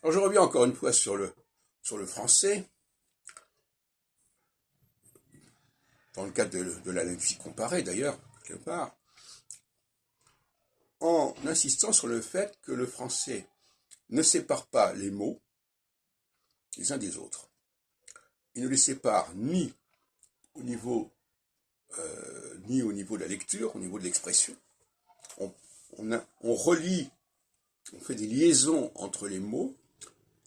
Alors je reviens encore une fois sur le français, dans le cadre de la linguistique comparée d'ailleurs, quelque part, en insistant sur le fait que le français ne sépare pas les mots les uns des autres. Il ne les sépare ni au niveau, de la lecture, au niveau de l'expression. On relie, on fait des liaisons entre les mots,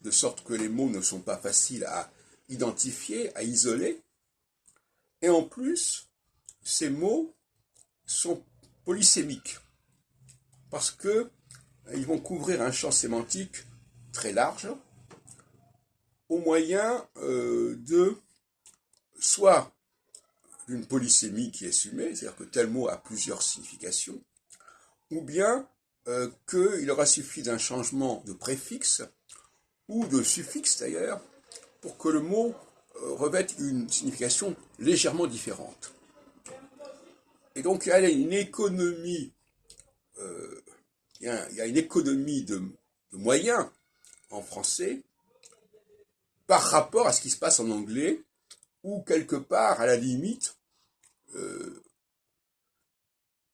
de sorte que les mots ne sont pas faciles à identifier, à isoler. Et en plus, ces mots sont polysémiques, parce qu'ils vont couvrir un champ sémantique très large, au moyen de soit d'une polysémie qui est assumée, c'est-à-dire que tel mot a plusieurs significations, ou bien qu'il aura suffi d'un changement de préfixe, ou de suffixe d'ailleurs, pour que le mot revête une signification légèrement différente. Et donc il y a une économie, il y a une économie de moyens en français par rapport à ce qui se passe en anglais, où quelque part, à la limite,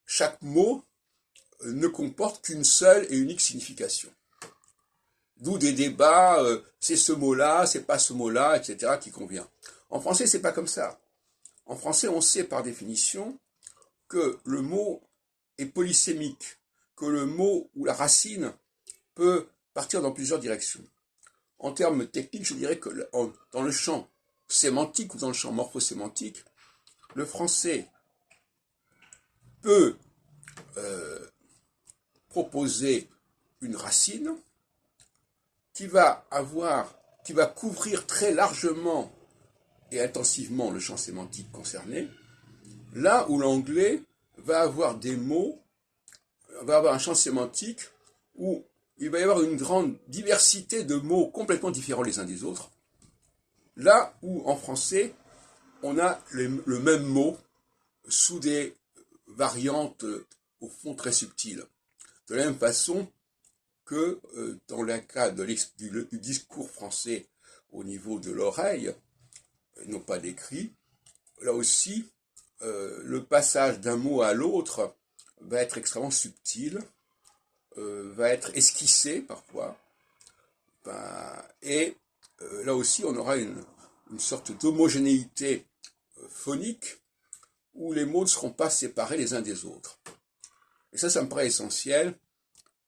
chaque mot ne comporte qu'une seule et unique signification. D'où des débats, c'est ce mot-là, c'est pas ce mot-là, etc., qui convient. En français, c'est pas comme ça. En français, on sait par définition que le mot est polysémique, que le mot ou la racine peut partir dans plusieurs directions. En termes techniques, je dirais que dans le champ sémantique ou dans le champ morphosémantique, le français peut proposer une racine qui va couvrir très largement et intensivement le champ sémantique concerné, là où l'anglais va avoir des mots, va avoir un champ sémantique où il va y avoir une grande diversité de mots complètement différents les uns des autres, là où en français, on a le même mot sous des variantes au fond très subtiles. De la même façon que dans le cas du discours français au niveau de l'oreille, non pas d'écrit, là aussi, le passage d'un mot à l'autre va être extrêmement subtil, va être esquissé parfois, et là aussi on aura une sorte d'homogénéité phonique où les mots ne seront pas séparés les uns des autres. Et ça me paraît essentiel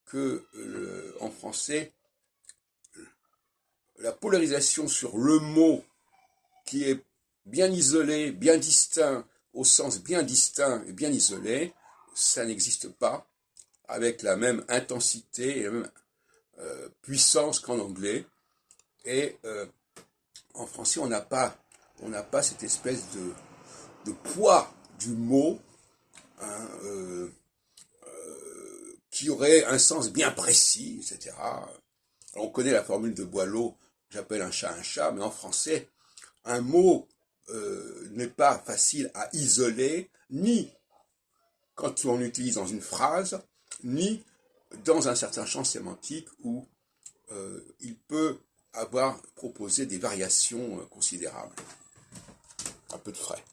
que en français, la polarisation sur le mot qui est bien isolé, bien distinct, au sens bien distinct et bien isolé, ça n'existe pas avec la même intensité et la même puissance qu'en anglais. Et en français, on n'a pas cette espèce de poids du mot, hein, qui aurait un sens bien précis, etc. Alors, on connaît la formule de Boileau, j'appelle un chat, mais en français, un mot n'est pas facile à isoler, ni quand on l'utilise dans une phrase, ni dans un certain champ sémantique où il peut avoir proposé des variations considérables. Un peu de frais.